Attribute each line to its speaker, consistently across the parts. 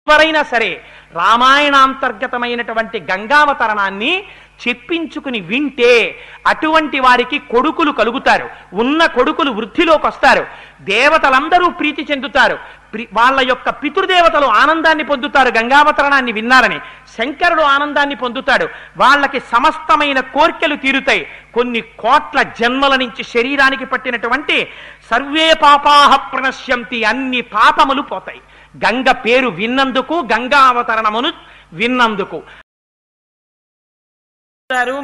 Speaker 1: ఎవరైనా సరే రామాయణాంతర్గతమైనటువంటి గంగావతరణాన్ని చెప్పించుకుని వింటే అటువంటి వారికి కొడుకులు కలుగుతారు, ఉన్న కొడుకులు వృద్ధిలోకి వస్తారు, దేవతలందరూ ప్రీతి చెందుతారు, వాళ్ళ యొక్క పితృదేవతలు ఆనందాన్ని పొందుతారు గంగావతరణాన్ని విన్నారని, శంకరుడు ఆనందాన్ని పొందుతాడు, వాళ్ళకి సమస్తమైన కోర్కెలు తీరుతాయి, కొన్ని కోట్ల జన్మల నుంచి శరీరానికి పట్టినటువంటి సర్వే పాపాహ ప్రణశ్యంతి, అన్ని పాపములు పోతాయి గంగ పేరు విన్నందుకు, గంగా అవతరణమును విన్నందుకు.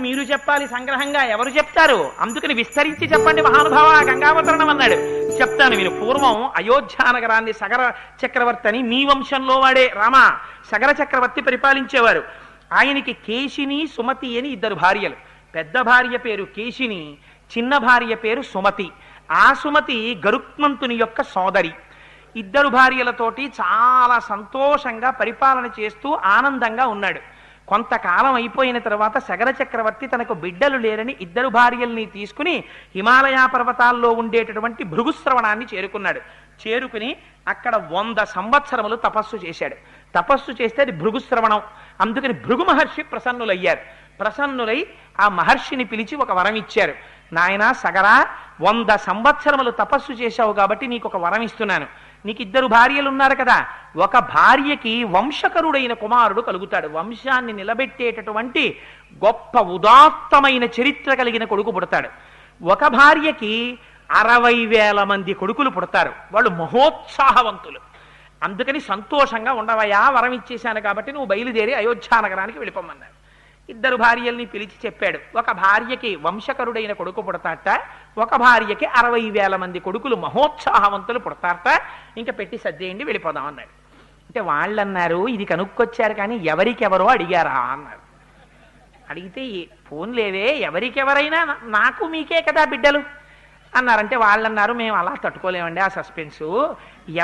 Speaker 1: మీరు చెప్పాలి సంగ్రహంగా, ఎవరు చెప్తారు? అందుకని విస్తరించి చెప్పండి మహానుభావ గంగావతరణం అన్నాడు. చెప్తాను విను. పూర్వం అయోధ్యానగరాన్ని సగర చక్రవర్తి అని, మీ వంశంలో వాడే రామ సగర చక్రవర్తి పరిపాలించేవారు. ఆయనకి కేశిని సుమతి అని ఇద్దరు భార్యలు. పెద్ద భార్య పేరు కేశిని, చిన్న భార్య పేరు సుమతి. ఆ సుమతి గరుత్మంతుని యొక్క సోదరి. ఇద్దరు భార్యలతోటి చాలా సంతోషంగా పరిపాలన చేస్తూ ఆనందంగా ఉన్నాడు. కొంతకాలం అయిపోయిన తర్వాత సగర చక్రవర్తి తనకు బిడ్డలు లేరని ఇద్దరు భార్యల్ని తీసుకుని హిమాలయ పర్వతాల్లో ఉండేటటువంటి భృగుశ్రవణాన్ని చేరుకున్నాడు. చేరుకుని అక్కడ 100 సంవత్సరములు తపస్సు చేశాడు. తపస్సు చేస్తే అది భృగుశ్రవణం. అందుకని భృగు మహర్షి ప్రసన్నులయ్యారు. ప్రసన్నులై ఆ మహర్షిని పిలిచి ఒక వరం ఇచ్చారు. నాయనా సగరా, 100 సంవత్సరములు తపస్సు చేశావు కాబట్టి నీకు ఒక వరం ఇస్తున్నాను. నీకు ఇద్దరు భార్యలు ఉన్నారు కదా, ఒక భార్యకి వంశకరుడైన కుమారుడు కలుగుతాడు, వంశాన్ని నిలబెట్టేటటువంటి గొప్ప ఉదాత్తమైన చరిత్ర కలిగిన కొడుకు పుడతాడు. ఒక భార్యకి 60,000 మంది కొడుకులు పుడతారు, వాళ్ళు మహోత్సాహవంతులు. అందుకని సంతోషంగా ఉండవయా, వరం ఇచ్చేశాను కాబట్టి నువ్వు బయలుదేరి అయోధ్యానగరానికి వెళ్ళిపోమన్నారు. ఇద్దరు భార్యల్ని పిలిచి చెప్పాడు, ఒక భార్యకి వంశకరుడైన కొడుకు పుడతాట, ఒక భార్యకి 60,000 మంది కొడుకులు మహోత్సాహవంతులు పుడతారట, ఇంకా పెట్టి సర్దేయండి వెళ్ళిపోదాం అన్నాడు. అంటే వాళ్ళన్నారు, ఇది కనుక్కొచ్చారు కానీ ఎవరికెవరో అడిగారా అన్నారు. అడిగితే ఫోన్లేవే, ఎవరికెవరైనా నాకు మీకే కదా బిడ్డలు అన్నారంటే వాళ్ళన్నారు, మేము అలా తట్టుకోలేమండి ఆ సస్పెన్సు,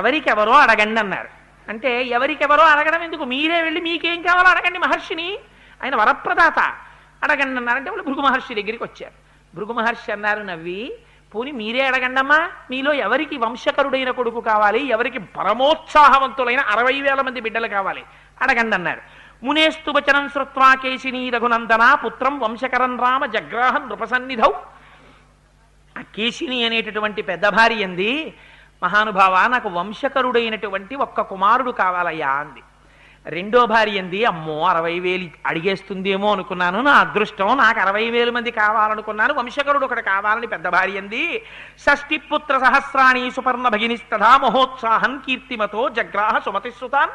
Speaker 1: ఎవరికెవరో అడగండి అన్నారు. అంటే ఎవరికెవరో అడగడం ఎందుకు, మీరే వెళ్ళి మీకేం కావాలో అడగండి మహర్షిని, ఆయన వరప్రదాత, అడగండి అన్నారంటే వాళ్ళు భృగు మహర్షి దగ్గరికి వచ్చారు. భృగు మహర్షి అన్నారు నవ్వి, పోనీ మీరే అడగండమ్మా, మీలో ఎవరికి వంశకరుడైన కొడుకు కావాలి, ఎవరికి పరమోత్సాహవంతులైన 60,000 మంది బిడ్డలు కావాలి, అడగండి అన్నారు. మునేస్తు వచనం శ్రుత్వా కేశిని రఘునందన పుత్రం వంశకరం రామ జగ్రాహన్ నృపసన్నిధౌ. ఆ కేశిని అనేటటువంటి పెద్ద భార్య అంది, మహానుభావ నాకు వంశకరుడైనటువంటి ఒక్క కుమారుడు కావాలయ్యా అంది. రెండో భార్య అంది, అమ్మో 60,000 అడిగేస్తుందేమో అనుకున్నాను, నా అదృష్టం, నాకు 60,000 మంది కావాలనుకున్నాను, వంశకరుడు ఒకటి కావాలని పెద్ద భార్య అంది. షష్ఠి పుత్ర సహస్రాణి సుపర్ణ భగినిస్తథా మహోత్సాహన్ కీర్తిమతో జగ్రాహ సుమతిశ్రుతాన్.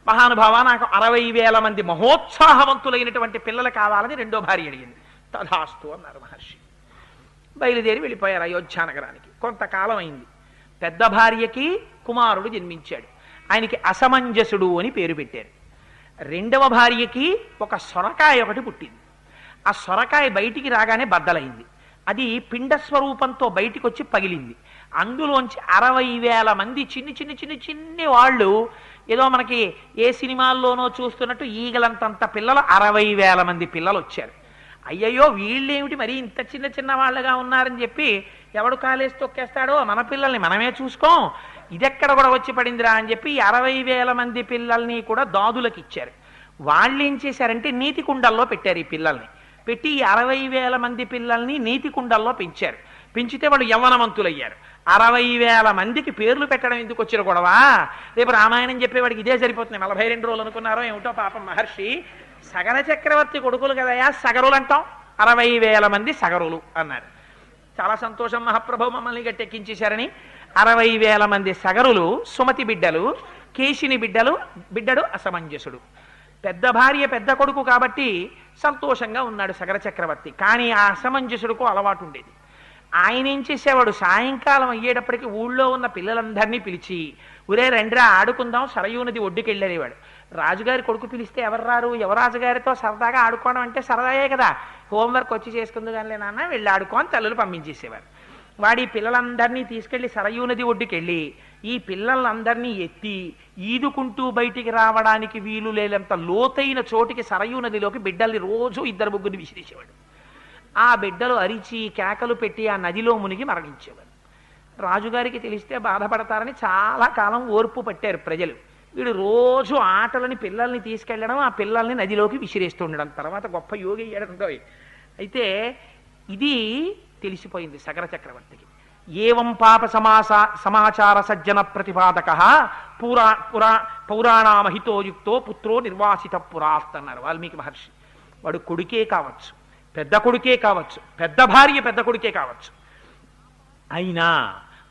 Speaker 1: మహానుభావ నాకు 60,000 మంది మహోత్సాహవంతులైనటువంటి పిల్లలు కావాలని రెండో భార్య అడిగింది. తథాస్తు అన్నారు మహర్షి. బయలుదేరి వెళ్ళిపోయారు అయోధ్యానగరానికి. కొంతకాలం అయింది. పెద్ద భార్యకి కుమారుడు జన్మించాడు, ఆయనకి అసమంజసుడు అని పేరు పెట్టారు. రెండవ భార్యకి ఒక సొరకాయ ఒకటి పుట్టింది. ఆ సొరకాయ బయటికి రాగానే బద్దలైంది, అది పిండస్వరూపంతో బయటికి వచ్చి పగిలింది. అందులోంచి 60,000 మంది చిన్ని చిన్ని చిన్ని చిన్ని వాళ్ళు, ఏదో మనకి ఏ సినిమాల్లోనో చూస్తున్నట్టు ఈగలంతంత పిల్లలు, 60,000 మంది పిల్లలు వచ్చారు. అయ్యయ్యో వీళ్ళేమిటి మరి ఇంత చిన్న చిన్న వాళ్ళగా ఉన్నారని చెప్పి ఎవడు కాలేసి తొక్కేస్తాడో, మన పిల్లల్ని మనమే చూసుకోం, ఇదెక్కడ కూడా వచ్చి పడిందిరా అని చెప్పి 60,000 మంది పిల్లల్ని కూడా దాదులకు ఇచ్చారు. వాళ్ళు ఏం చేశారంటే నీతి కుండల్లో పెట్టారు. ఈ పిల్లల్ని పెట్టి ఈ 60,000 మంది పిల్లల్ని నీతి కుండల్లో పెంచారు. పెంచితే వాళ్ళు యవ్వనవంతులయ్యారు. 60,000 మందికి పేర్లు పెట్టడం ఎందుకు వచ్చిన గొడవ, రేపు రామాయణం చెప్పేవాడికి ఇదే సరిపోతుంది. 42 రోజులు అనుకున్నారో ఏమిటో పాపం మహర్షి. సగర చక్రవర్తి కొడుకులు కదయా సగరులు అంటాం, 60,000 మంది సగరులు అన్నారు. చాలా సంతోషం మహాప్రభు మమ్మల్ని గట్టెక్కించేశారని. 60,000 మంది సగరులు సుమతి బిడ్డలు, కేశిని బిడ్డడు అసమంజసుడు. పెద్ద భార్య పెద్ద కొడుకు కాబట్టి సంతోషంగా ఉన్నాడు సగర చక్రవర్తి. కానీ ఆ అసమంజసుడుకు అలవాటు ఉండేది. ఆయన ఏం చేసేవాడు, సాయంకాలం అయ్యేటప్పటికి ఊళ్ళో ఉన్న పిల్లలందరినీ పిలిచి, ఒరే రండిరా ఆడుకుందాం, సరయూ నది ఒడ్డుకి వెళ్ళేవాడు. రాజుగారి కొడుకు పిలిస్తే ఎవరు రారు, యువరాజుగారితో సరదాగా ఆడుకోవడం అంటే సరదాయే కదా, హోంవర్క్ వచ్చి చేసుకుందు కానీ నాన్న వెళ్ళి ఆడుకోని తల్లులు పంపించేసేవారు. వాడి పిల్లలందరినీ తీసుకెళ్లి సరయూ నది ఒడ్డుకి వెళ్ళి ఈ పిల్లలందరినీ ఎత్తి ఈదుకుంటూ బయటికి రావడానికి వీలు లేనంత లోతైన చోటికి సరయూ నదిలోకి బిడ్డల్ని రోజు 2-3 విసిరేసేవాడు. ఆ బిడ్డలు అరిచి కేకలు పెట్టి ఆ నదిలో మునిగి మరణించేవారు. రాజుగారికి తెలిస్తే బాధపడతారని చాలా కాలం ఓర్పు పట్టారు ప్రజలు. వీడు రోజు ఆటలని పిల్లల్ని తీసుకెళ్ళడం, ఆ పిల్లల్ని నదిలోకి విసిరేస్తూ ఉండడం, తర్వాత గొప్ప యోగి అయ్యాడంతో. అయితే ఇది తెలిసిపోయింది సగర చక్రవర్తికి. ఏవం పాప సమాచార సజ్జన ప్రతిపాదక పౌరాణామహితోయుక్తో పుత్రో నిర్వాసిత పురాస్త్ అన్నారు వాల్మీకి మహర్షి. వాడు కొడుకే కావచ్చు, పెద్ద కొడుకే కావచ్చు, పెద్ద భార్య పెద్ద కొడుకే కావచ్చు, అయినా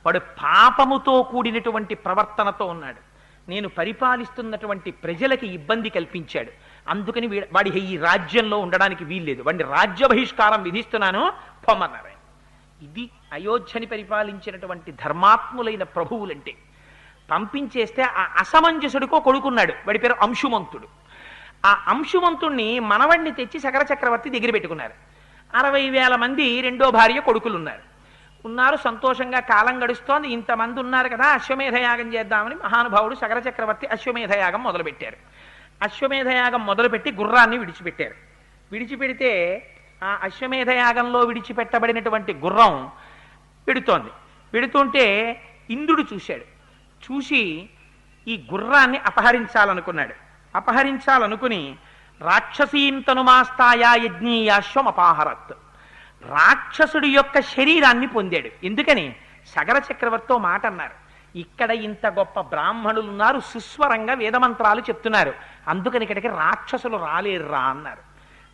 Speaker 1: వాడు పాపముతో కూడినటువంటి ప్రవర్తనతో ఉన్నాడు. నేను పరిపాలిస్తున్నటువంటి ప్రజలకి ఇబ్బంది కల్పించాడు, అందుకని వాడి ఈ రాజ్యంలో ఉండడానికి వీల్లేదు, వాడిని రాజ్య బహిష్కారం విధిస్తున్నాను, పొమ్మన్నారు. ఇది అయోధ్యని పరిపాలించినటువంటి ధర్మాత్ములైన ప్రభువులంటే. పంపించేస్తే ఆ అసమంజసుడికో కొడుకున్నాడు, వాడి పేరు అంశుమంతుడు. ఆ అంశుమంతుణ్ణి మనవడిని తెచ్చి సగర చక్రవర్తి దగ్గర పెట్టుకున్నారు. 60,000 మంది రెండో భార్య కొడుకులు ఉన్నారు, సంతోషంగా కాలం గడుస్తోంది. ఇంతమంది ఉన్నారు కదా, అశ్వమేధయాగం చేద్దామని మహానుభావుడు సగర చక్రవర్తి అశ్వమేధయాగం మొదలుపెట్టారు. అశ్వమేధయాగం మొదలుపెట్టి గుర్రాన్ని విడిచిపెట్టారు. విడిచిపెడితే ఆ అశ్వమేధయాగంలో విడిచిపెట్టబడినటువంటి గుర్రం వెడుతుంటే ఇంద్రుడు చూశాడు. చూసి ఈ గుర్రాన్ని అపహరించాలనుకున్నాడు. అపహరించాలనుకుని రాక్షసీంతనుమాస్తాయా యజ్ఞీయాశ్వం అపాహరత్, రాక్షసుడి యొక్క శరీరాన్ని పొందాడు. ఎందుకని? సగర చక్రవర్తితో మాట అన్నారు, ఇక్కడ ఇంత గొప్ప బ్రాహ్మణులు ఉన్నారు, సుస్వరంగా వేదమంత్రాలు చెప్తున్నారు, అందుకని ఇక్కడికి రాక్షసులు రాలేర్రా అన్నారు.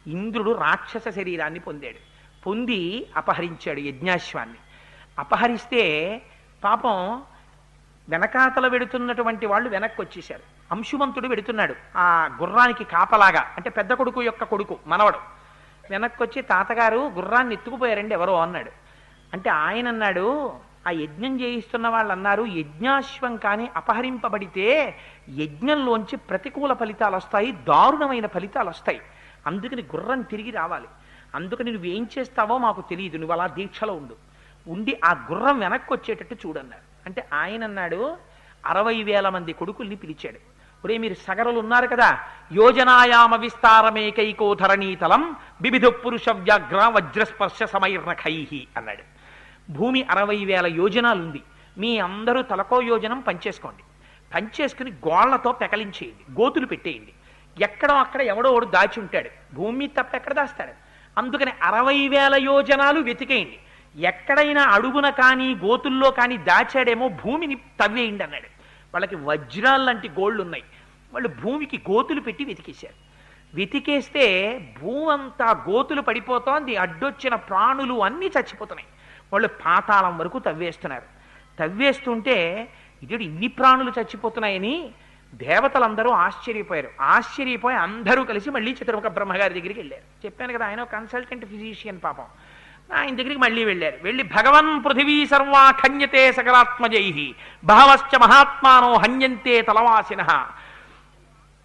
Speaker 1: ఇంద్రుడు రాక్షస శరీరాన్ని పొందాడు. పొంది అపహరించాడు యజ్ఞాశ్వాన్ని. అపహరిస్తే పాపం వెనకాతల వెడుతున్నటువంటి వాళ్ళు వెనక్కి వచ్చేశారు. అంశుమంతుడు వెడుతున్నాడు ఆ గుర్రానికి కాపలాగా, అంటే పెద్ద కొడుకు యొక్క కొడుకు మనవడు. వెనక్కి వచ్చి, తాతగారు గుర్రాన్ని ఎత్తుకుపోయారండి ఎవరో అన్నాడు. అంటే ఆయన అన్నాడు, ఆ యజ్ఞం చేయిస్తున్న వాళ్ళు అన్నారు, యజ్ఞాశ్వం కానీ అపహరింపబడితే యజ్ఞంలోంచి ప్రతికూల ఫలితాలు వస్తాయి, దారుణమైన ఫలితాలు వస్తాయి, అందుకని గుర్రం తిరిగి రావాలి, అందుకని నువ్వేం చేస్తావో మాకు తెలియదు, నువ్వు అలా దీక్షలో ఉండి ఆ గుర్రం వెనక్కి వచ్చేటట్టు చూడన్నారు. అంటే ఆయన అన్నాడు, 60,000 మంది కొడుకుల్ని పిలిచాడు. ఒరే మీరు సగరులు ఉన్నారు కదా, యోజనాయామ విస్తారమేకైకో ధరణీతలం బిబిధు పురుష వ్యాఘ్ర వజ్రస్పర్శ సమైర్నఖైహి అన్నాడు. భూమి 60,000 యోజనాలుంది, మీ అందరూ తలకో యోజనం పంచేసుకోండి, పంచేసుకుని గోళ్లతో పెకలించేయండి, గోతులు పెట్టేయండి, ఎక్కడో అక్కడ ఎవడో ఒకడు దాచి ఉంటాడు, భూమి తప్ప ఎక్కడ దాస్తాడు, అందుకని 60,000 యోజనాలు వెతికేయండి, ఎక్కడైనా అడుగున కానీ గోతుల్లో కానీ దాచాడేమో భూమిని తవ్వేయండి అన్నాడు. వాళ్ళకి వజ్రాలు లాంటి గోళ్ళు ఉన్నాయి, వాళ్ళు భూమికి గోతులు పెట్టి వెతికేశారు. వెతికేస్తే భూమి అంతా గోతులు పడిపోతోంది, అడ్డొచ్చిన ప్రాణులు అన్నీ చచ్చిపోతున్నాయి. వాళ్ళు పాతాళం వరకు తవ్వేస్తున్నారు. తవ్వేస్తుంటే ఇది ఇన్ని ప్రాణులు చచ్చిపోతున్నాయని దేవతలందరూ ఆశ్చర్యపోయారు. ఆశ్చర్యపోయి అందరూ కలిసి మళ్ళీ చతుర్ముఖ బ్రహ్మగారి దగ్గరికి వెళ్ళారు. చెప్పాను కదా, ఆయన కన్సల్టెంట్ ఫిజిషియన్ పాపం, ఆయన దగ్గరికి మళ్ళీ వెళ్ళారు. వెళ్ళి భగవన్ పృథివీ సర్వా ఖన్యతే సకలాత్మజై బహవశ్చ మహాత్మానో హన్యంతే తలవాసిన.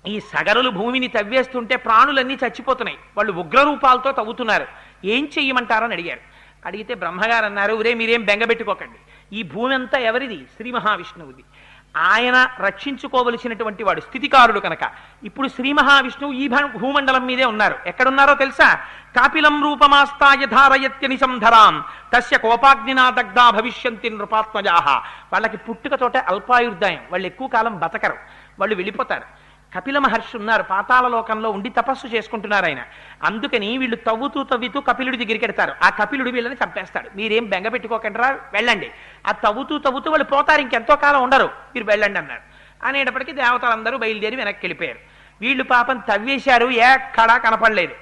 Speaker 1: ఈ సగరులు భూమిని తవ్వేస్తుంటే ప్రాణులన్నీ చచ్చిపోతున్నాయి, వాళ్ళు ఉగ్రరూపాలతో తవ్వుతున్నారు, ఏం చెయ్యమంటారని అడిగారు. అడిగితే బ్రహ్మగారు అన్నారు, ఒరే మీరేం బెంగబెట్టుకోకండి, ఈ భూమి అంతా ఎవరిది? శ్రీ మహావిష్ణువుది, ఆయన రక్షించుకోవలసినటువంటి వాడు, స్థితికారుడు కనుక. ఇప్పుడు శ్రీ మహావిష్ణువు ఈ భూమండలం మీదే ఉన్నారు. ఎక్కడున్నారో తెలుసా? కాపిలం రూపమాస్తాయ ధారయత్య నిశంధరాం తస్య కోపాగ్నినా దగ్ధా భవిష్యంతి నృపాత్మజాహ. వాళ్ళకి పుట్టుకతోటే అల్పాయుర్దాయం, వాళ్ళు ఎక్కువ కాలం బతకరు, వాళ్ళు వెళ్ళిపోతారు. కపిల మహర్షి ఉన్నారు, పాతాళ లోకంలో ఉండి తపస్సు చేసుకుంటున్నారు ఆయన. అందుకని వీళ్ళు తవ్వుతూ కపిలుడి దగ్గరికి వెడతారు. ఆ కపిలుడు వీళ్ళని చంపేస్తాడు. మీరేం బెంగ పెట్టుకోకండిరా, వెళ్ళండి. ఆ తవ్వుతూ వాళ్ళు పోతారు, ఇంకెంతో కాలం ఉండరు, మీరు వెళ్ళండి అన్నారు. అనేటప్పటికీ దేవతలందరూ బయలుదేరి వెనక్కి వెళ్ళిపోయారు. వీళ్ళు పాపం తవ్వేశారు, ఎక్కడా కనపడలేదు.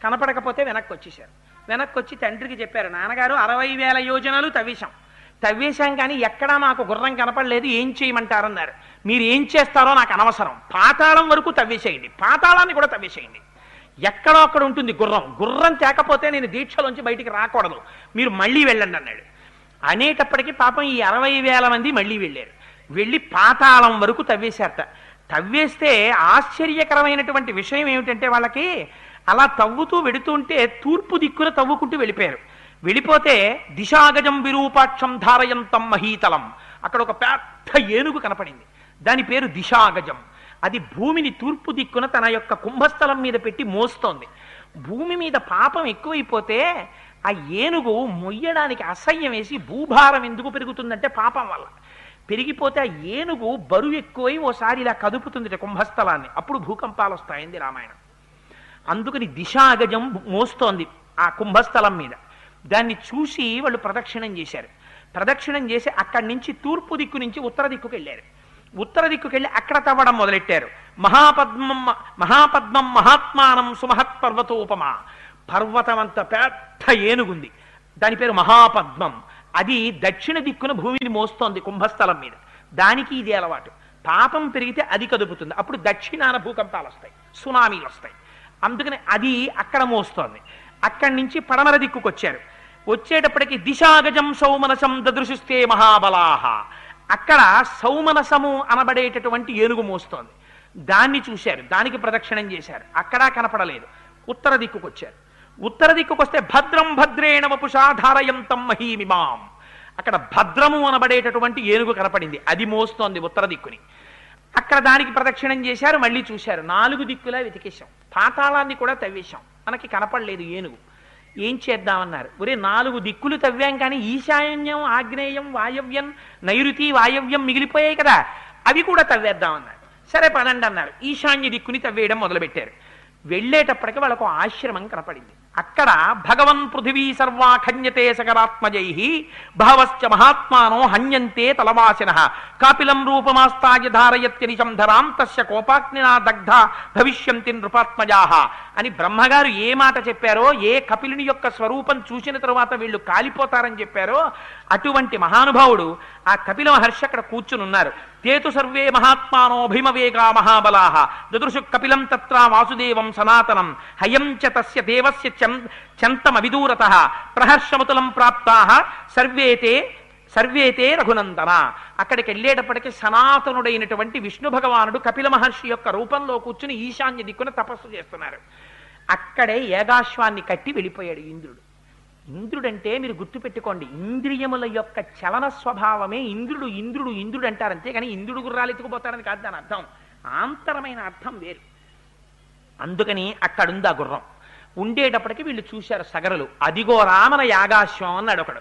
Speaker 1: కనపడకపోతే వెనక్కి వచ్చేసారు. వెనక్కి వచ్చి తండ్రికి చెప్పారు, నాన్నగారు 60,000 యోజనాలు తవ్వేశాం కానీ ఎక్కడా మాకు గుర్రం కనపడలేదు, ఏం చేయమంటారన్నారు. మీరు ఏం చేస్తారో నాకు అనవసరం, పాతాళం వరకు తవ్వేసేయండి, పాతాళాన్ని కూడా తవ్వేసేయండి, ఎక్కడో అక్కడ ఉంటుంది గుర్రం తేకపోతే నేను దీక్షలోంచి బయటికి రాకూడదు, మీరు మళ్ళీ వెళ్ళండి అన్నాడు. అనేటప్పటికీ పాపం ఈ 60,000 మంది మళ్ళీ వెళ్ళారు. వెళ్ళి పాతాళం వరకు తవ్వేశారట. తవ్వేస్తే ఆశ్చర్యకరమైనటువంటి విషయం ఏమిటంటే, వాళ్ళకి అలా తవ్వుతూ వెడుతుంటే తూర్పు దిక్కున తవ్వుకుంటూ వెళ్ళిపోయారు. వెళ్ళిపోతే దిశాగజం విరూపాక్షం ధారయంతం మహీతలం, అక్కడ ఒక పెద్ద ఏనుగు కనపడింది, దాని పేరు దిశాగజం. అది భూమిని తూర్పు దిక్కున తన యొక్క కుంభస్థలం మీద పెట్టి మోస్తోంది. భూమి మీద పాపం ఎక్కువైపోతే ఆ ఏనుగు మొయ్యడానికి అసహ్యం వేసి, భూభారం ఎందుకు పెరుగుతుందంటే పాపం వల్ల, పెరిగిపోతే ఆ ఏనుగు బరువు ఎక్కువై ఓసారి ఇలా కదుపుతుంది కుంభస్థలాన్ని, అప్పుడు భూకంపాలు వస్తాయింది రామాయణం. అందుకని దిశాగజం మోస్తోంది ఆ కుంభస్థలం మీద. దాన్ని చూసి వాళ్ళు ప్రదక్షిణం చేశారు. ప్రదక్షిణం చేసి అక్కడి నుంచి తూర్పు దిక్కు నుంచి ఉత్తర దిక్కుకు వెళ్ళారు. ఉత్తర దిక్కుకు వెళ్ళి అక్కడ తవ్వడం మొదలెట్టారు. మహాపద్మం మహాత్మానం సుమహత్ పర్వతోపమా, పర్వతం అంత పెద్ద ఏనుగుంది, దాని పేరు మహాపద్మం. అది దక్షిణ దిక్కున భూమిని మోస్తోంది కుంభస్థలం మీద. దానికి ఇది అలవాటు. పాపం పెరిగితే అది కదుపుతుంది, అప్పుడు దక్షిణాన భూకంపాలు వస్తాయి, సునామీలు వస్తాయి. అందుకని అది అక్కడ మోస్తోంది. అక్కడి నుంచి పడమర దిక్కుకు వచ్చారు. వచ్చేటప్పటికి దిశాగజం సౌమనసం దదృశిస్తే మహాబలాహ, అక్కడ సౌమనసము అనబడేటటువంటి ఏనుగు మోస్తోంది. దాన్ని చూశారు, దానికి ప్రదక్షిణం చేశారు, అక్కడా కనపడలేదు. ఉత్తర దిక్కుకు వచ్చారు. ఉత్తర దిక్కుకు వస్తే భద్రం భద్రేణ వపుషా ధారయంతం మహీమిమాం, అక్కడ భద్రము అనబడేటటువంటి ఏనుగు కనపడింది, అది మోస్తోంది ఉత్తర దిక్కుని. అక్కడ దానికి ప్రదక్షిణం చేశారు, మళ్ళీ చూశారు. 4 దిక్కులా వెతికేశాం, పాతాళాన్ని కూడా తవ్వేశాం, మనకి కనపడలేదు ఏనుగు. ఏం చేద్దామన్నారు. ఒరే 4 దిక్కులు తవ్వాం కానీ ఈశాన్యం ఆగ్నేయం వాయవ్యం నైరుతి వాయవ్యం మిగిలిపోయాయి కదా, అవి కూడా తవ్వేద్దామన్నారు. సరే పనండి అన్నారు. ఈశాన్య దిక్కుని తవ్వేయడం మొదలుపెట్టారు. వెళ్ళేటప్పటికి వాళ్ళకు ఆశ్రమం కనపడింది. అక్కడ భగవన్ పృథివీ సర్వా ఖన్యతే సకరాత్మజై బహవశ్చ మహాత్మానో హన్యంతే తలవాసిన కాపిలం రూపమాస్తాయ ధారయత్యనిశం ధరాం తస్య కోపాగ్నినా దగ్ధ భవిష్యంతి నృపాత్మజా అని బ్రహ్మగారు ఏ మాట చెప్పారో, ఏ కపిలుని యొక్క స్వరూపం చూసిన తరువాత వీళ్ళు కాలిపోతారని చెప్పారో, అటువంటి మహానుభావుడు ఆ కపిల మహర్షి అక్కడ కూర్చుని ఉన్నారు. తేతు సర్వే మహాత్మానో భీమవేగా మహాబలాః దదృశు కపిలం తత్ర వాసుదేవం సనాతనం హయం చ తస్య దేవస్య చంతమవిదూరతః ప్రహర్షమతులం ప్రాప్తాః సర్వేతే రఘునందన. అక్కడికి వెళ్ళేటప్పటికి సనాతనుడైనటువంటి విష్ణు భగవానుడు కపిల మహర్షి యొక్క రూపంలో కూర్చుని ఈశాన్య దిక్కున తపస్సు చేస్తున్నారు. అక్కడే ఏగాశ్వాన్ని కట్టి వెళ్ళిపోయాడు ఇంద్రుడు. ఇంద్రుడంటే మీరు గుర్తుపెట్టుకోండి, ఇంద్రియముల యొక్క చలన స్వభావమే ఇంద్రుడు. ఇంద్రుడు ఇంద్రుడు అంటారు అంతే, కానీ ఇంద్రుడు గుర్రాలు ఎత్తుకుపోతారని కాదు దాని అర్థం, ఆంతరమైన అర్థం వేరు. అందుకని అక్కడుంది ఆ గుర్రం. ఉండేటప్పటికి వీళ్ళు చూశారు సగరులు. అదిగో రామన యాగాశ్వం అన్నాడు ఒకడు.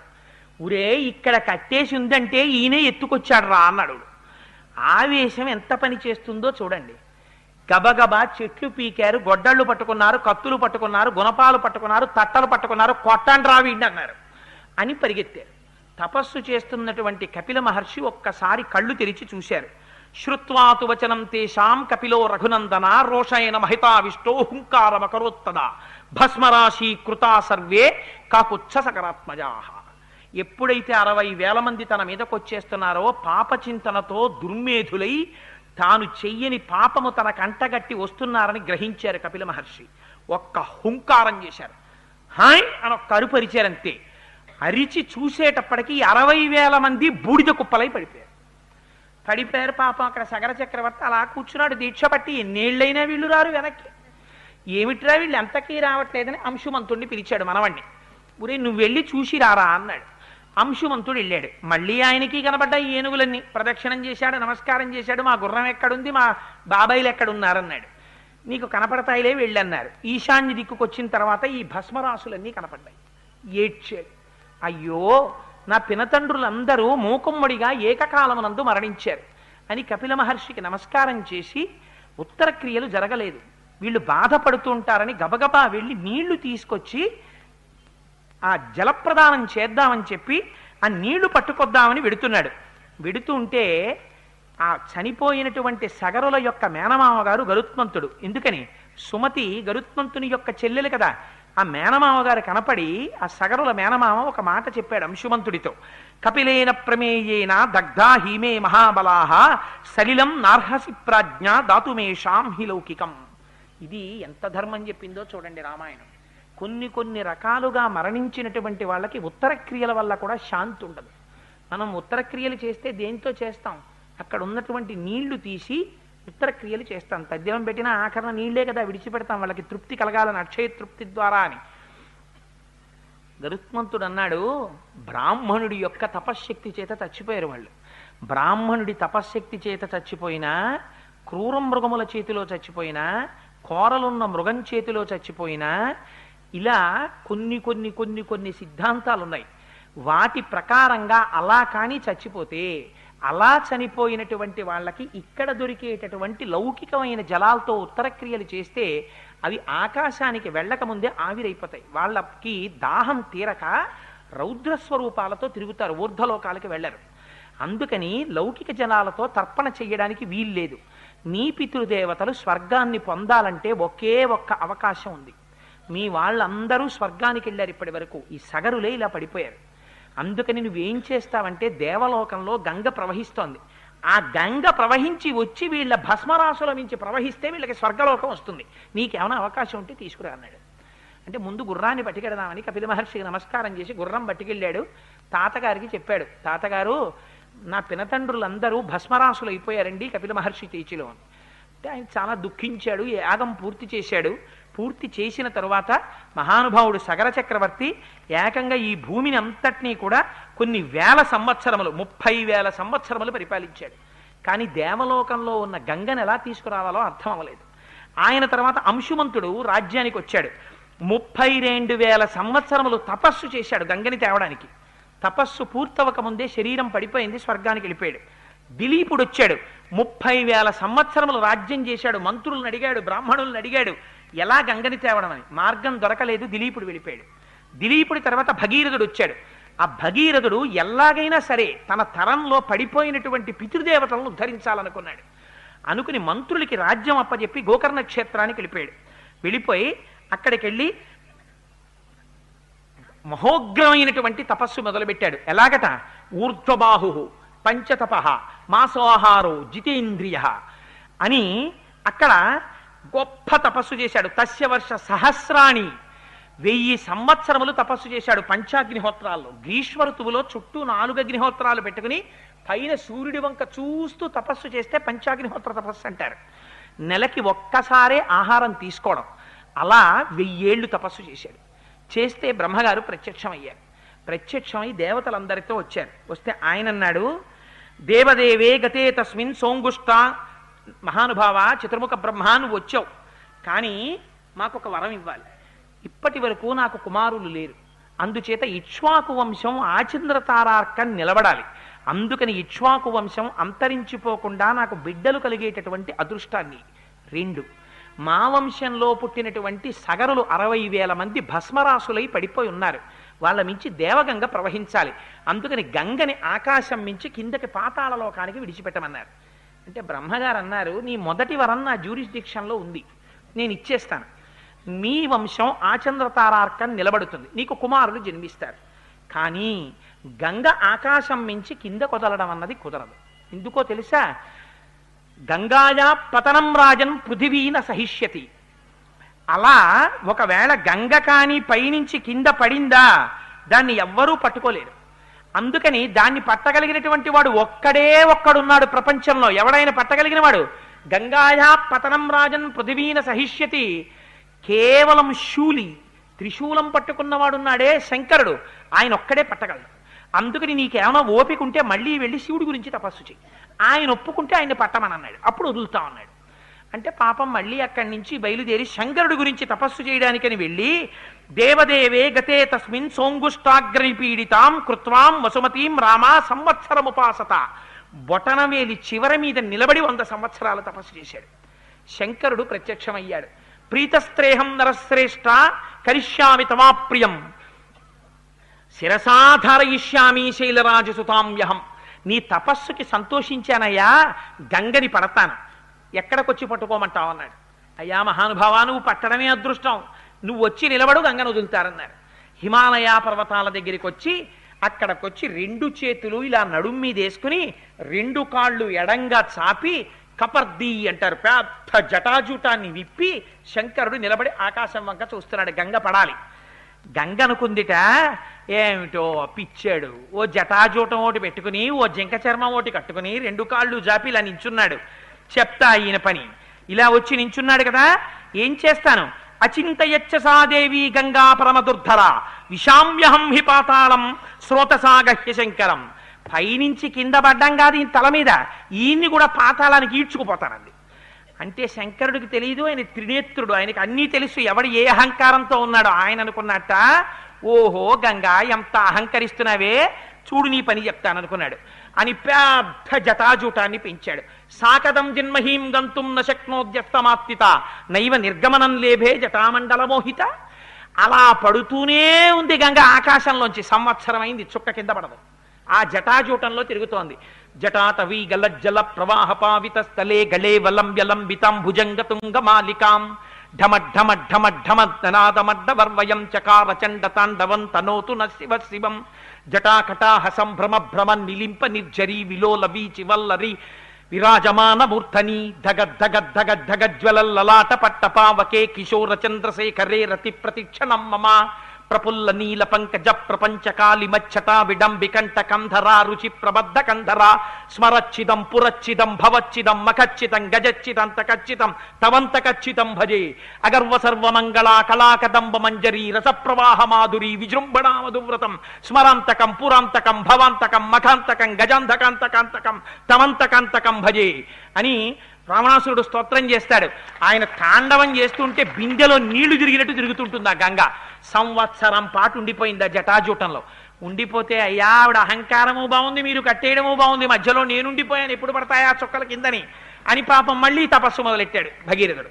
Speaker 1: ఊరే ఇక్కడ కట్టేసి ఉందంటే ఈయనే ఎత్తుకొచ్చాడు రా అన్నాడు. ఆవేశం ఎంత పని చేస్తుందో చూడండి. గబగబా చెట్లు పీకారు, గొడ్డళ్ళు పట్టుకున్నారు, కత్తులు పట్టుకున్నారు, గుణపాలు పట్టుకున్నారు, తట్టలు పట్టుకున్నారు, కొట్టండి రా వీడిని అన్నారు అని పరిగెత్తారు. తపస్సు చేస్తున్నటువంటి కపిల మహర్షి ఒక్కసారి కళ్ళు తెరిచి చూశారు. శ్రుత్వాతు వచనం తేషాం కపిలో రఘునందన రోషైన మహితావిష్టో హుంకారమకరోత్తదా భస్మరాశి కృతా సర్వే కాకుచ్చ సకరాత్మజా. ఎప్పుడైతే 60,000 మంది తన మీదకొచ్చేస్తున్నారో పాపచింతనతో దుర్మేధులై తాను చెయ్యని పాపము తన కంటగట్టి వస్తున్నారని గ్రహించారు కపిల మహర్షి. ఒక్క హుంకారం చేశారు, హాయ్ అని ఒక్క అరుపరిచారంతే. అరిచి చూసేటప్పటికి 60,000 మంది బూడిద కుప్పలై పడిపోయారు. పాపం అక్కడ సగర చక్రవర్తి అలా కూర్చున్నాడు దీక్ష పట్టి. ఎన్నేళ్ళైనా వీళ్ళు రారు వెనక్కి. ఏమిట్రా వీళ్ళు ఎంతకీ రావట్లేదని అంశుమంతుడిని పిలిచాడు మనవణ్ణి. ఊరే నువ్వు వెళ్ళి చూసి రారా అన్నాడు. అంశుమంతుడు వెళ్ళాడు. మళ్ళీ ఆయనకి కనబడ్డాయి ఏనుగులన్నీ. ప్రదక్షిణం చేశాడు, నమస్కారం చేశాడు. మా గుర్రం ఎక్కడుంది, మా బాబాయిలు ఎక్కడున్నారన్నాడు. నీకు కనపడతాయిలే వెళ్ళన్నారు. ఈశాన్య దిక్కుకు వచ్చిన తర్వాత ఈ భస్మరాశులన్నీ కనపడ్డాయి. ఏడ్చాడు. అయ్యో నా పినతండ్రులందరూ మూకుమ్మడిగా ఏకకాలమునందు మరణించారు అని కపిల మహర్షికి నమస్కారం చేసి, ఉత్తర క్రియలు జరగలేదు, వీళ్ళు బాధపడుతూ ఉంటారని గబగబా వెళ్ళి నీళ్లు తీసుకొచ్చి ఆ జలప్రదానం చేద్దామని చెప్పి ఆ నీళ్లు పట్టుకొద్దామని వెడుతున్నాడు. వెడుతుంటే ఆ చనిపోయినటువంటి సగరుల యొక్క మేనమామ గారు గరుత్మంతుడు. ఎందుకని సుమతి గరుత్మంతుని యొక్క చెల్లెలు కదా. ఆ మేనమామ గారు కనపడి ఆ సగరుల మేనమామ ఒక మాట చెప్పాడు అంశుమంతుడితో. కపిలేన ప్రమేయేన దగ్ధా హీమే మహాబలాహ సలిలం నార్హసి ప్రాజ్ఞ దాతుమేషాం హి లౌకికం. ఇది ఎంత ధర్మం చెప్పిందో చూడండి రామాయణం. కొన్ని రకాలుగా మరణించినటువంటి వాళ్ళకి ఉత్తర క్రియల వల్ల కూడా శాంతి ఉండదు. మనం ఉత్తర క్రియలు చేస్తే దేంతో చేస్తాం? అక్కడ ఉన్నటువంటి నీళ్లు తీసి ఉత్తర క్రియలు చేస్తాం. తద్దినం పెట్టినా ఆఖరణ నీళ్లే కదా విడిచిపెడతాం, వాళ్ళకి తృప్తి కలగాలని, అక్షయ తృప్తి ద్వారా అని. గరుత్మంతుడు అన్నాడు, బ్రాహ్మణుడి యొక్క తపశ్శక్తి చేత చచ్చిపోయారు వాళ్ళు. బ్రాహ్మణుడి తపశ్శక్తి చేత చచ్చిపోయినా, క్రూర మృగముల చేతిలో చచ్చిపోయినా, కోరలున్న మృగం చేతిలో చచ్చిపోయినా, ఇలా కొన్ని సిద్ధాంతాలు ఉన్నాయి. వాటి ప్రకారంగా అలా కానీ చచ్చిపోతే అలా చనిపోయినటువంటి వాళ్ళకి ఇక్కడ దొరికేటటువంటి లౌకికమైన జలాలతో ఉత్తరక్రియలు చేస్తే అవి ఆకాశానికి వెళ్ళకముందే ఆవిరైపోతాయి. వాళ్ళకి దాహం తీరక రౌద్రస్వరూపాలతో తిరుగుతారు, ఊర్ధ్వలోకాలకి వెళ్ళరు. అందుకని లౌకిక జలాలతో తర్పణ చెయ్యడానికి వీల్లేదు. నీ పితృదేవతలు స్వర్గాన్ని పొందాలంటే ఒకే ఒక్క అవకాశం ఉంది. మీ వాళ్ళందరూ స్వర్గానికి వెళ్ళారు ఇప్పటి వరకు, ఈ సగరులే ఇలా పడిపోయారు. అందుకని నువ్వేం చేస్తావంటే దేవలోకంలో గంగ ప్రవహిస్తోంది, ఆ గంగ ప్రవహించి వచ్చి వీళ్ళ భస్మరాశుల నుంచి ప్రవహిస్తే వీళ్ళకి స్వర్గలోకం వస్తుంది. నీకేమైనా అవకాశం ఉంటే తీసుకురా అన్నాడు. అంటే ముందు గుర్రాన్ని పట్టుకెడదామని కపిల మహర్షికి నమస్కారం చేసి గుర్రం పట్టుకెళ్ళాడు. తాతగారికి చెప్పాడు, తాతగారు నా పినతండ్రులందరూ భస్మరాశులు అయిపోయారండి కపిల మహర్షి తీర్చిలో అని. అంటే ఆయన చాలా దుఃఖించాడు. యాగం పూర్తి చేశాడు. పూర్తి చేసిన తరువాత మహానుభావుడు సగర చక్రవర్తి ఏకంగా ఈ భూమిని అంతటినీ కూడా కొన్ని వేల సంవత్సరములు 30,000 సంవత్సరములు పరిపాలించాడు. కానీ దేవలోకంలో ఉన్న గంగను ఎలా తీసుకురావాలో అర్థం అవ్వలేదు. ఆయన తర్వాత అంశుమంతుడు రాజ్యానికి వచ్చాడు. 32,000 సంవత్సరములు తపస్సు చేశాడు గంగని తేవడానికి. తపస్సు పూర్తవక ముందే శరీరం పడిపోయింది, స్వర్గానికి వెళ్ళిపోయాడు. దిలీపుడు వచ్చాడు, 30,000 సంవత్సరములు రాజ్యం చేశాడు. మంత్రులను అడిగాడు, బ్రాహ్మణులను అడిగాడు ఎలా గంగని తేవడం అని. మార్గం దొరకలేదు, దిలీపుడు వెళ్ళిపోయాడు. దిలీపుడి తర్వాత భగీరథుడు వచ్చాడు. ఆ భగీరథుడు ఎలాగైనా సరే తన తరంలో పడిపోయినటువంటి పితృదేవతలను ఉద్ధరించాలనుకున్నాడు. అనుకుని మంత్రులకి రాజ్యం అప్పచెప్పి గోకర్ణ క్షేత్రానికి వెళ్ళిపోయాడు. వెళ్ళిపోయి అక్కడికి వెళ్ళి మహోగ్రమైనటువంటి తపస్సు మొదలుపెట్టాడు. ఎలాగట, ఊర్ధ్వబాహు పంచతప మాసోహారో జితేంద్రియ అని అక్కడ గొప్ప తపస్సు చేశాడు. తస్య వర్ష సహస్రాణి, 1000 సంవత్సరములు తపస్సు చేశాడు పంచాగ్నిహోత్రాల్లో. గ్రీష్మ ఋతువులో చుట్టూ 4 అగ్నిహోత్రాలు పెట్టుకుని పైన సూర్యుడి వంక చూస్తూ తపస్సు చేస్తే పంచాగ్నిహోత్ర తపస్సు అంటారు. నెలకి ఒక్కసారే ఆహారం తీసుకోవడం. అలా 1000 ఏళ్ళు తపస్సు చేశాడు. చేస్తే బ్రహ్మగారు ప్రత్యక్షమయ్యారు. ప్రత్యక్షమై దేవతలందరితో వచ్చారు. వస్తే ఆయన అన్నాడు, దేవదేవే గతే తస్మిన్ సోంగుష్ట, మహానుభావ చతుర్ముఖ బ్రహ్మ నువ్వు వచ్చావు, కానీ మాకు ఒక వరం ఇవ్వాలి. ఇప్పటి వరకు నాకు కుమారులు లేరు, అందుచేత ఇక్ష్వాకు వంశం ఆచంద్రతారార్కం నిలబడాలి. అందుకని ఇక్ష్వాకు వంశం అంతరించిపోకుండా నాకు బిడ్డలు కలిగేటటువంటి అదృష్టాన్ని. 2, మా వంశంలో పుట్టినటువంటి సగరులు 60,000 మంది భస్మరాశులై పడిపోయి ఉన్నారు, వాళ్ళ మించి దేవగంగ ప్రవహించాలి. అందుకని గంగని ఆకాశం మించి కిందకి పాతాళ లోకానికి విడిచిపెట్టమన్నారు. అంటే బ్రహ్మగారు అన్నారు, నీ మొదటి వరం నా జ్యూరిస్డిక్షన్లో ఉంది, నేను ఇచ్చేస్తాను. మీ వంశం ఆచంద్రతారార్కం నిలబడుతుంది, నీకు కుమారులు జన్మిస్తారు. కానీ గంగ ఆకాశం మించి కింద కొదలడం అన్నది కుదరదు. ఎందుకో తెలుసా? గంగాయా పతనం రాజన్ పృథివీన సహిష్యతి. అలా ఒకవేళ గంగ కానీ పైనుంచి కింద పడిందా దాన్ని ఎవ్వరూ పట్టుకోలేరు. అందుకని దాన్ని పట్టగలిగినటువంటి వాడు ఒక్కడున్నాడు ప్రపంచంలో. ఎవడైనా పట్టగలిగిన వాడు గంగాయా పతనం రాజన్ పృథివీన సహిష్యతి. కేవలం శూలి, త్రిశూలం పట్టుకున్నవాడున్నాడే శంకరుడు, ఆయన ఒక్కడే పట్టగలడు. అందుకని నీకేమైనా ఓపిక ఉంటే మళ్ళీ వెళ్ళి శివుడి గురించి తపస్సు చెయ్యి, ఆయన ఒప్పుకుంటే ఆయన్ని పట్టమని అన్నాడు. అప్పుడు వదులుతా అన్నాడు. అంటే పాపం మళ్ళీ అక్కడి నుంచి బయలుదేరి శంకరుడి గురించి తపస్సు చేయడానికని వెళ్ళి, దేవదేవే గతే తస్మిన్ సోంగుష్టాగ్రపీడితాం కృత్వాం వసుమతీం రామా సంవత్సరముపాసత. బొటనవేలి చివరి మీద నిలబడి 100 సంవత్సరాలు తపస్సు చేశాడు. శంకరుడు ప్రత్యక్షమయ్యాడు. ప్రీతస్త్రేహం నరశ్రేష్ఠ కరిష్యామి తమాప్రియం శిరసాధారయిష్యామి శైలరాజసుతాంయహం. నీ తపస్సుకి సంతోషించానయ్యా, గంగని పడతాను, ఎక్కడికొచ్చి పట్టుకోమంటావు అన్నాడు. అయ్యా మహానుభావా, నువ్వు పట్టడమే అదృష్టం, నువ్వు వచ్చి నిలబడు, గంగను వదులుతారన్నారు. హిమాలయ పర్వతాల దగ్గరికి వచ్చి అక్కడికొచ్చి 2 చేతులు ఇలా నడుం మీద వేసుకుని 2 కాళ్ళు ఎడంగా చాపి కపర్ది అంటారు, పెద్ద జటాజూటాన్ని విప్పి శంకరుడు నిలబడి ఆకాశం వంక చూస్తున్నాడు. గంగ పడాలి. గంగ అనుకుందిట, ఏమిటో పిచ్చాడు, ఓ జటాజూటం ఒకటి పెట్టుకుని ఓ జింక చర్మం ఒకటి కట్టుకుని 2 కాళ్ళు జాపి ఇలా నించున్నాడు. చెప్తా ఈయన పని. ఇలా వచ్చి నించున్నాడు కదా, ఏం చేస్తాను? అచింతయచ్చసాదేవి గంగా పరమదుర్ధర విషామ్యహం హి పాతాళం శ్రోతసాగహ్య శంకరం. పైనుంచి కింద పడ్డం కాదు ఈయన తల మీద, ఈయన్ని కూడా పాతాళానికి ఈడ్చుకుపోతానంది. అంటే శంకరుడికి తెలియదు, ఆయన త్రినేత్రుడు, ఆయనకి అన్నీ తెలుసు ఎవడు ఏ అహంకారంతో ఉన్నాడో. ఆయన అనుకున్నట్ట, ఓహో గంగా ఎంత అహంకరిస్తున్నావే, చూడు నీ పని చెప్తాను అనుకున్నాడు. అని పెద్ద జటాజూటాన్ని పెంచాడు. సాకదం జన్మహీం గంతుం నశక్నోద్యస్తమాత్తిత నైవ నిర్గమనం లేభే జటామండల మోహిత. అలా పడుతూనే ఉంది గంగ ఆకాశంలోంచి. సంవత్సరం అయింది, చుక్క కింద పడదు. ఆ జటాజూటంలో తిరుగుతోంది. జటాటవీ గలజ్జల ప్రవాహ పావిత స్థలే గళే వలంబ్యలంబితాం భుజంగతుంగ మాలికాం ఢమఢమఢమఢమద్దనాదమడ్డవర్వయం చకార చండ తాండవం తనోతు న శివ శివం. జటాకటాహ సంభ్రమ భ్రమ నిలింప నిర్జరీ విలోల వీచి వల్లరి విరాజమాన మూర్ధని ధగద్ధగద్ధగద్ధగజ్వలల్లలాట పట్టపావకే కిశోర చంద్రశేఖరే రతి ప్రతిక్షణం మమ ప్రపుల్ల నీల పంకజ ప్రపంచకాలి మచ్చటా విడంబికంఠ కంధరా రుచి ప్రబద్ధ కంధరా స్మరచ్చిదం పురచ్చిదం భవచ్చిదం మఖచ్చితం గజచ్చిదంత ఖచ్చితం తవంత ఖచ్చితం భజే అగర్వ సర్వమంగళా కళాకదంబ మంజరీ రసప్రవాహ మాధురీ విజృంభణా మధువ్రతం స్మరాంతకం పురాంతకం భవాంతకం మఖాంతకం గజాంధకాంతకాంతకం తవంతకాంతకం భజే అని రావణాసురుడు స్తోత్రం చేస్తాడు. ఆయన తాండవం చేస్తుంటే బిందెలో నీళ్లు తిరిగినట్టు తిరుగుతుంటుంది ఆ గంగ. సంవత్సరం పాటు ఉండిపోయింది ఆ జటాజూటంలో. ఉండిపోతే అయ్యా ఆవిడ అహంకారము బాగుంది, మీరు కట్టేయడము బాగుంది, మధ్యలో నేనుండిపోయాను, ఎప్పుడు పడతాయా చుక్కల కిందని అని పాపం మళ్ళీ తపస్సు మొదలెట్టాడు భగీరథుడు.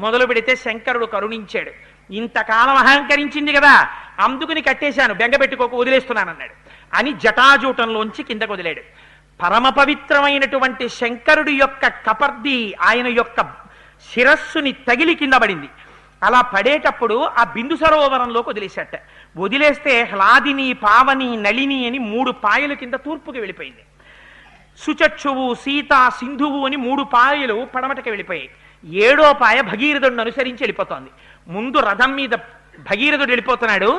Speaker 1: మొదలు పెడితే శంకరుడు కరుణించాడు. ఇంతకాలం అహంకరించింది కదా, అందుకుని కట్టేశాను, బెంగ పెట్టుకోక వదిలేస్తున్నానన్నాడు అని జటాజూటంలోంచి కిందకు వదిలాడు. పరమ పవిత్రమైనటువంటి శంకరుడి యొక్క కపర్ది ఆయన యొక్క శిరస్సుని తగిలి కింద పడింది. అలా పడేటప్పుడు ఆ బిందు సరోవరంలోకి వదిలేశాట. వదిలేస్తే హ్లాదిని పావని నళిని అని 3 పాయలు కింద తూర్పుకి వెళ్ళిపోయింది. సుచక్షువు సీత సింధువు అని 3 పాయలు పడమటకి వెళ్ళిపోయాయి. 7వ పాయ భగీరథుడిని అనుసరించి వెళ్ళిపోతోంది. ముందు రథం మీద భగీరథుడు వెళ్ళిపోతున్నాడు,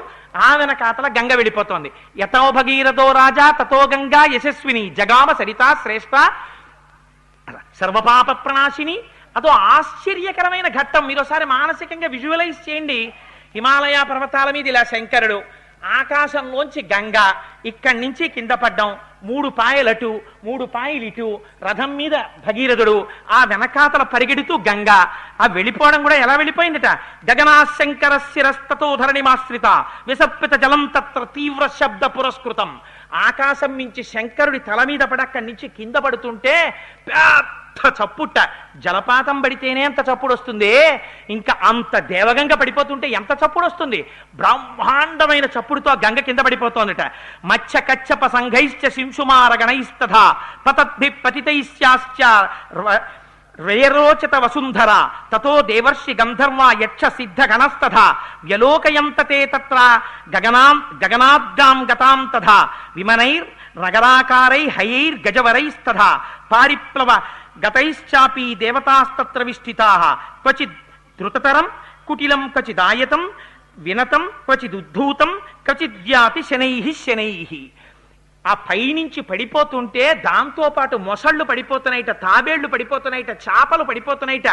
Speaker 1: ఆ వెనకాతల గంగ వెళ్ళిపోతోంది. యతో భగీరథో రాజా తతో గంగా యశస్విని జగామ సరితా శ్రేష్ఠ సర్వపాప ప్రణాశిని. అదో ఆశ్చర్యకరమైన ఘట్టం. మీరు ఒకసారి మానసికంగా విజువలైజ్ చేయండి. హిమాలయ పర్వతాల మీద ఇలా శంకరుడు, ఆకాశంలోంచి గంగ, ఇక్కడి నుంచి కింద పడ్డం, 3 పాయలు అటు 3 పాయలు ఇటు, రథం మీద భగీరథుడు, ఆ వెనకాతల పరిగెడుతూ గంగ. ఆ వెళ్ళిపోవడం కూడా ఎలా వెళ్ళిపోయిందట. గగనాశంకర శిరస్తతో ధరణిమాశ్రిత విసప్పిత జలం తత్ర తీవ్ర శబ్ద పురస్కృతం. ఆకాశం నుంచి శంకరుడి తల మీద పడి అక్కడి నుంచి కింద పడుతుంటే పెద్ద చప్పుట. జలపాతం పడితేనే అంత చప్పుడు వస్తుంది, ఇంకా అంత దేవగంగ పడిపోతుంటే ఎంత చప్పుడు వస్తుంది. బ్రహ్మాండమైన చప్పుడుతో గంగ కింద పడిపోతోందట. మత్స్య కచ్చప సంఘైశ్చ శింశుమార గణైస్తథ పతద్భి పతితైశ్చాశ్చ రేరోచత వసుంధర తతో దేవర్షి గంధర్వ యక్ష సిద్ధ గణస్తథ వ్యలోకయంతతే తత్ర గగనాబ్దాం గతాం తథా విమనైర్ నగరాకారై హయైర్ గజవరైస్తథ పారిప్లవ గతైశ్చాపి దేవతాస్తత్ర విష్ఠితాః క్వచిద్ ధృతతరం కుటిలం క్వచిదాయతం వినతం క్వచిదుద్ధూతం క్వచిద్యాతి శనైః శనైః. ఆ పైనుంచి పడిపోతుంటే దాంతోపాటు మొసళ్ళు పడిపోతున్నాయిట, తాబేళ్లు పడిపోతున్నాయిట, చేపలు పడిపోతున్నాయిట.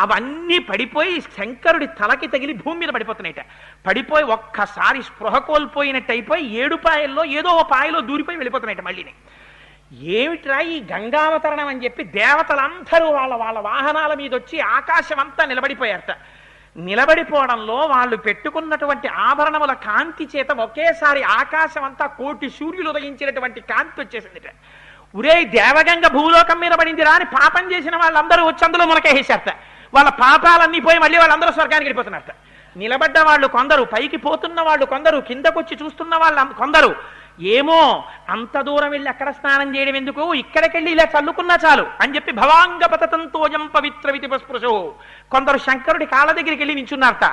Speaker 1: అవన్నీ పడిపోయి శంకరుడి తలకి తగిలి భూమి మీద పడిపోతున్నాయిట. పడిపోయి ఒక్కసారి స్పృహ కోల్పోయినట్టు అయిపోయి 7 పాయల్లో ఏదో ఒక పాయలో దూరిపోయి వెళ్ళిపోతున్నాయిట. మళ్ళీని ఏమిట్రా ఈ గంగావతరణం అని చెప్పి దేవతలందరూ వాళ్ళ వాళ్ళ వాహనాల మీద వచ్చి ఆకాశం అంతా నిలబడిపోయారట. నిలబడిపోవడంలో వాళ్ళు పెట్టుకున్నటువంటి ఆభరణముల కాంతి చేత ఒకేసారి ఆకాశం అంతా 1,000,000 సూర్యులు ఉదయించినటువంటి కాంతి వచ్చేసిందిట. ఉరే దేవగంగ భూలోకం మీద పడిందిరా అని పాపం చేసిన వాళ్ళందరూ వచ్చి అందులో మునకేసారట. వాళ్ళ పాపాలన్నీ పోయి మళ్ళీ వాళ్ళందరూ స్వర్గానికి వెళ్ళిపోతున్నారట. నిలబడ్డ వాళ్ళు కొందరు, పైకి పోతున్న వాళ్ళు కొందరు, కిందకొచ్చి చూస్తున్న వాళ్ళు కొందరు. ఏమో అంత దూరం వెళ్ళి అక్కడ స్నానం చేయడం ఎందుకు, ఇక్కడికెళ్ళి ఇలా చల్లుకున్నా చాలు అని చెప్పి భవాంగ పతతంతోయం పవిత్ర వితిపస్పృశో. కొందరు శంకరుడి కాళ్ళ దగ్గరికి వెళ్ళి నించున్నారట.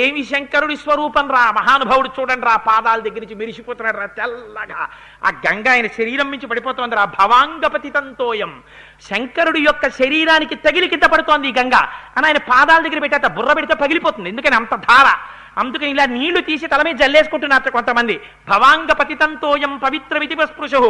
Speaker 1: ఏమి శంకరుడి స్వరూపం రా, మహానుభావుడు చూడండి రా, పాదాల దగ్గర నుంచి మెరిసిపోతున్నాడు రా తెల్లగా. ఆ గంగ ఆయన శరీరం నుంచి పడిపోతుంది రా. భవాంగ పతితంతోయం, శంకరుడి యొక్క శరీరానికి తగిలి కింద పడుతోంది ఈ గంగ అని ఆయన పాదాల దగ్గర పెట్టేట. బుర్ర పెడితే పగిలిపోతుంది, ఎందుకని అంత ధార. అందుకని ఇలా నీళ్లు తీసి తల మీద జల్లేసుకుంటున్నారట కొంతమంది. భవాంగ పతితంతోయం పవిత్ర వితిపస్పృశు.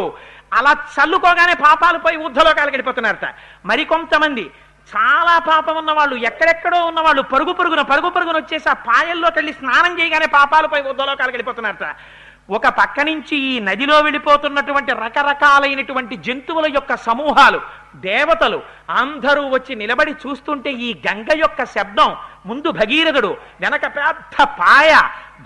Speaker 1: అలా చల్లుకోగానే పాపాలు పోయి ఊర్ధ్వలోకాలకు వెళ్ళిపోతున్నారట. మరికొంతమంది చాలా పాపం ఉన్నవాళ్ళు, ఎక్కడెక్కడో ఉన్నవాళ్ళు పరుగు పరుగున వచ్చేసి ఆ పాయల్లోకి వెళ్ళి స్నానం చేయగానే పాపాలు పోయి ఊర్ధ్వలోకాలకు వెళ్ళిపోతున్నారట. ఒక పక్క నుంచి ఈ నదిలో వెళ్ళిపోతున్నటువంటి రకరకాలైనటువంటి జంతువుల యొక్క సమూహాలు, దేవతలు అందరూ వచ్చి నిలబడి చూస్తుంటే ఈ గంగ యొక్క శబ్దం, ముందు భగీరథుడు, వెనక పెద్ద పాయ,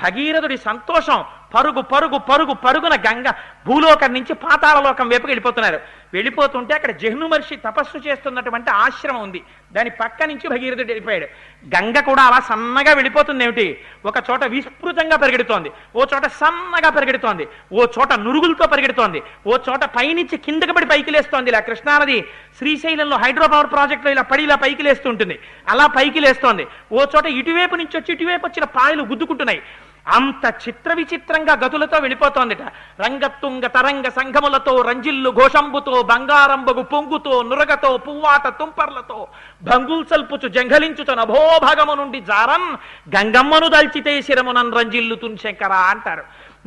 Speaker 1: భగీరథుడి సంతోషం, పరుగు పరుగు పరుగు పరుగున గంగ భూలోకం నుంచి పాతాళలోకం వైపుకి వెళ్ళిపోతున్నారు. వెళ్ళిపోతుంటే అక్కడ జహ్ను మహర్షి తపస్సు చేస్తున్నటువంటి ఆశ్రమం ఉంది. దాని పక్క నుంచి భగీరథుడు వెళ్ళిపోయాడు. గంగ కూడా అలా సన్నగా వెళ్ళిపోతుంది. ఏమిటి, ఒక చోట విస్తృతంగా పరిగెడుతోంది, ఓ చోట సన్నగా పరిగెడుతోంది, ఓ చోట నురుగులతో పరిగెడుతోంది, ఓ చోట పైనుంచి కిందకి పడి పైకి లేస్తోంది. ఇలా కృష్ణానది శ్రీశైలంలో హైడ్రో పవర్ ప్రాజెక్టులో ఇలా పడి ఇలా పైకి లేస్తుంటుంది, అలా పైకి లేస్తోంది. ఓ చోట ఇటువైపు నుంచి వచ్చి ఇటువైపు వచ్చిన పాయలు గుద్దుకుంటున్నాయి. అంత చిత్ర విచిత్రంగా గతులతో వెళ్ళిపోతోందిట. రంగతుంగ తరంగ సంఘములతో రంజిల్లు ఘోషంబుతో బంగారంబగు పొంగుతో నురగతో పువ్వాట తుంపర్లతో భంగుల్ సల్పుచు జంఘలించుచు నభోభాగము నుండి జారన్ గంగమ్మను దల్చితే శిరమునన్ రంజిల్లుతున్ శంకర అంటారు.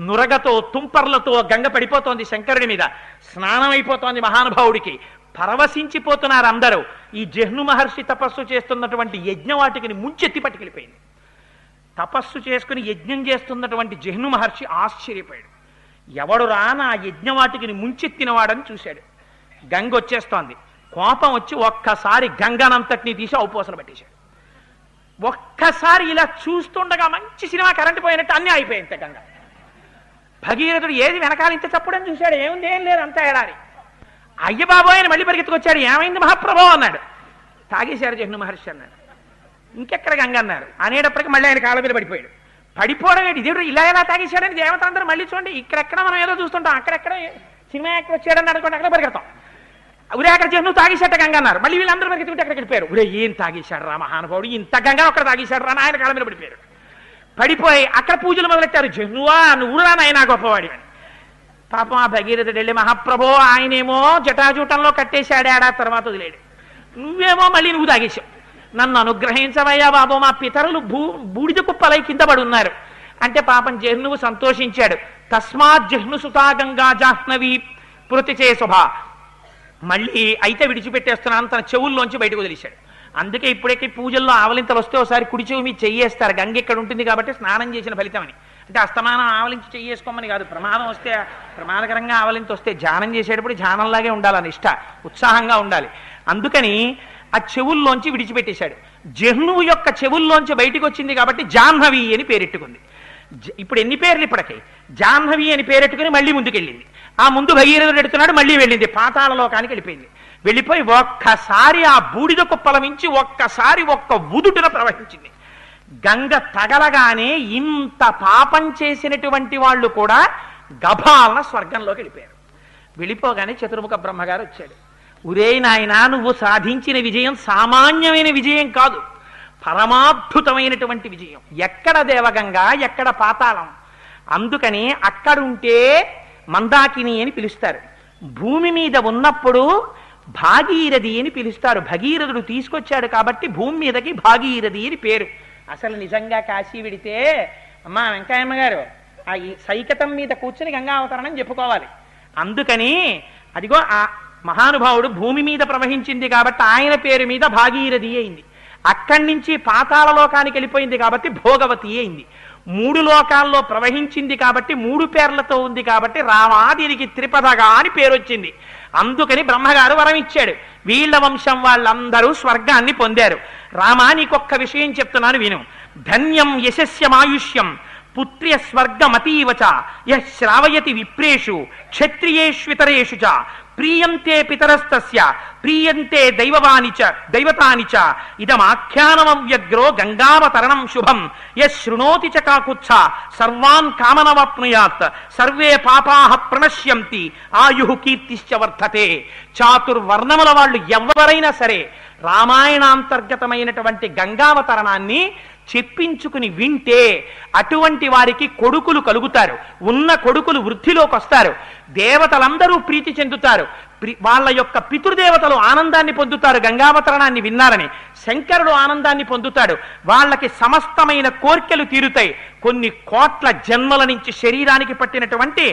Speaker 1: నురగతో తుంపర్లతో గంగ పడిపోతోంది శంకరుడి మీద. స్నానం అయిపోతోంది మహానుభావుడికి. పరవశించిపోతున్నారు అందరూ. ఈ జహ్ను మహర్షి తపస్సు చేస్తున్నటువంటి యజ్ఞవాటికిని ముంచెత్తి పట్టుకెళ్ళిపోయింది. తపస్సు చేసుకుని యజ్ఞం చేస్తున్నటువంటి జహ్ను మహర్షి ఆశ్చర్యపోయాడు. ఎవడు రా నా యజ్ఞవాటికిని ముంచెత్తినవాడని చూశాడు. గంగ వచ్చేస్తోంది. కోపం వచ్చి ఒక్కసారి గంగనంతటిని తీసి ఔపోసలు పట్టేశాడు. ఒక్కసారి ఇలా చూస్తుండగా మంచి సినిమా కరెంటు పోయినట్టు అన్నీ అయిపోయింది. గంగ భగీరథుడు ఏది వెనకాల ఇంత చప్పుడని చూశాడు. ఏముంది, ఏం లేదు, అంతా ఎడారి. అయ్య బాబోయ్ అని మళ్ళీ పరిగెత్తుకొచ్చాడు. ఏమైంది మహాప్రభో అన్నాడు. తాగేశారు జహ్ను మహర్షి అన్నాడు. ఇంకెక్కడ గంగ అన్నారు. అనేటప్పటికి మళ్ళీ ఆయన కాళ్ళ మీద పడిపోయాడు. పడిపోవడం ఏంటి, దేవుడు ఇలా ఎలా తాగేశాడని దేవతలందరూ మళ్ళీ చూడండి. ఇక్కడెక్కడ మనం ఏదో చూస్తుంటాం, అక్కడెక్కడ సినిమా యాక్టర్ వచ్చాడని అనుకోండి, అక్కడ పరిగెడతాం. ఉరే అక్కడ జహ్ను తాగేశాట గంగ అన్నారు. మళ్ళీ వీళ్ళందరూ పరిగెత్తుకుంటే అక్కడికి వెళ్ళిపోయారు. ఉరే ఏం తాగేశాడు రా మహానుభావుడు, ఇంత గంగా ఒక్కడ తాగేశాడు రా, ఆయన కాళ్ళ మీద పడిపోయారు. పడిపోయి అక్కడ పూజలు మొదలెట్టారు. జహ్నువా నువ్వు రా నాయనా గొప్పవాడి అని. పాపం ఆ భగీరథుడు వెళ్ళి, మహాప్రభో ఆయనేమో జటాజూటంలో కట్టేశాడు, ఏడాది తర్వాత వదిలేడు, నువ్వేమో మళ్ళీ నువ్వు తాగేశావు, నన్ను అనుగ్రహించవయ్యా బాబు, మా పితరులు బూడిద కుప్పలై కింద పడి ఉన్నారు అంటే పాపం జహ్నువు సంతోషించాడు. తస్మాత్ జహ్ను సుతా గంగా జాహ్నవి పృతి చే శుభ. మళ్ళీ అయితే విడిచిపెట్టేస్తున్నాను తన చెవుల్లోంచి బయటకు వదిలేశాడు. అందుకే ఇప్పుడైతే పూజల్లో ఆవలింతలు వస్తే ఒకసారి కుడి చెవి మీద చెయ్యేస్తారు. గంగ ఇక్కడ ఉంటుంది కాబట్టి స్నానం చేసిన ఫలితమని. అంటే అస్తమానం ఆవలించి చెయ్యేసుకోమని కాదు. ప్రమాదం వస్తే ప్రమాదకరంగా ఆవలింత వస్తే ధ్యానం చేసేటప్పుడు ధ్యానంలాగే ఉండాలని నిష్ఠ, ఉత్సాహంగా ఉండాలి. అందుకని ఆ చెవుల్లోంచి విడిచిపెట్టేశాడు. జహ్నువు యొక్క చెవుల్లోంచి బయటికి వచ్చింది కాబట్టి జాహ్నవి అని పేరెట్టుకుంది. ఇప్పుడు ఎన్ని పేర్లు ఇప్పటికీ? జాహ్నవి అని పేరెట్టుకుని మళ్ళీ ముందుకెళ్ళింది. ఆ ముందు భగీరథుడు ఎడుతున్నాడు, మళ్ళీ వెళ్ళింది, పాతాళలోకానికి వెళ్ళిపోయింది. వెళ్ళిపోయి ఒక్కసారి ఆ బూడిద కుప్పల నుంచి ఒక్కసారి ఒక్క ఉదుటున ప్రవహించింది. గంగ తగలగానే ఇంత పాపం చేసినటువంటి వాళ్ళు కూడా గభాలన స్వర్గంలోకి వెళ్ళిపోయారు. వెళ్ళిపోగానే చతుర్ముఖ బ్రహ్మగారు వచ్చాడు. ఉరే నాయనా, నువ్వు సాధించిన విజయం సామాన్యమైన విజయం కాదు, పరమాద్భుతమైనటువంటి విజయం. ఎక్కడ దేవగంగా, ఎక్కడ పాతాళం. అందుకని అక్కడుంటే మందాకిని అని పిలుస్తారు. భూమి మీద ఉన్నప్పుడు భాగీరథి అని పిలుస్తారు. భగీరథుడు తీసుకొచ్చాడు కాబట్టి భూమి మీదకి భాగీరథి అని పేరు. అసలు నిజంగా కాశీ విడితే అమ్మా వెంకయ్యమ్మ గారు ఆ సైకతం మీద కూర్చుని గంగా అవతరణం చెప్పుకోవాలి. అందుకని అదిగో ఆ మహానుభావుడు భూమి మీద ప్రవహించింది కాబట్టి ఆయన పేరు మీద భాగీరథి అయింది. అక్కడి నుంచి పాతాళలోకానికి వెళ్ళిపోయింది కాబట్టి భోగవతి అయింది. 3 లోకాల్లో ప్రవహించింది కాబట్టి 3 పేర్లతో ఉంది కాబట్టి రామాదిరికి త్రిపదగా అని పేరు వచ్చింది. అందుకని బ్రహ్మగారు వరం ఇచ్చాడు. వీళ్ళ వంశం వాళ్ళందరూ స్వర్గాన్ని పొందారు. రామా నీకొక్క విషయం చెప్తున్నాను విను. ధన్యం యశస్యమాయుష్యం పుత్ర్య స్వర్గమతీవచ యః శ్రావయతి విప్రేషు క్షత్రియేష్వితరేషు చ ప్రీయంతే పితరస్తస్య ప్రీయంతే దైవతాని చ ఇదమాఖ్యానమవ్యగ్రో గంగావతరణం శుభం యః శృణోతి చ కాకుత్స సర్వాన్ కామనవాప్నుయాత్ సర్వే పాపాః ప్రణశ్యంతి ఆయుః కీర్తిశ్చ వర్ధతే. చాతుర్వర్ణముల వాళ్ళు ఎవరైనా సరే రామాయణాంతర్గతమైనటువంటి గంగావతరణాన్ని చెప్పించుకుని వింటే అటువంటి వారికి కొడుకులు కలుగుతారు. ఉన్న కొడుకులు వృద్ధిలోకి వస్తారు. దేవతలందరూ ప్రీతి చెందుతారు. వాళ్ళ యొక్క పితృదేవతలు ఆనందాన్ని పొందుతారు గంగావతరణాన్ని విన్నారని. శంకరుడు ఆనందాన్ని పొందుతాడు. వాళ్ళకి సమస్తమైన కోర్కెలు తీరుతాయి. కొన్ని కోట్ల జన్మల నుంచి శరీరానికి పట్టినటువంటి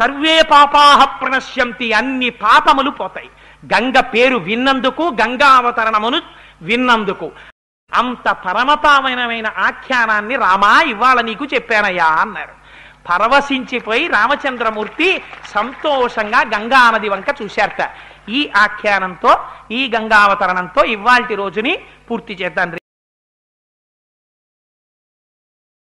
Speaker 1: సర్వే పాపాః ప్రణశ్యంతి, అన్ని పాపములు పోతాయి గంగ పేరు విన్నందుకు, గంగా అవతరణమును విన్నందుకు. అంత పరమపావనమైన ఆఖ్యానాన్ని రామా ఇవాళ నీకు చెప్పానయ్యా అన్నారు. పరవశించిపోయి రామచంద్రమూర్తి సంతోషంగా గంగా నది వంక చూశారట. ఈ ఆఖ్యానంతో, ఈ గంగావతరణంతో ఇవాల్టి రోజుని పూర్తి చేద్దాం.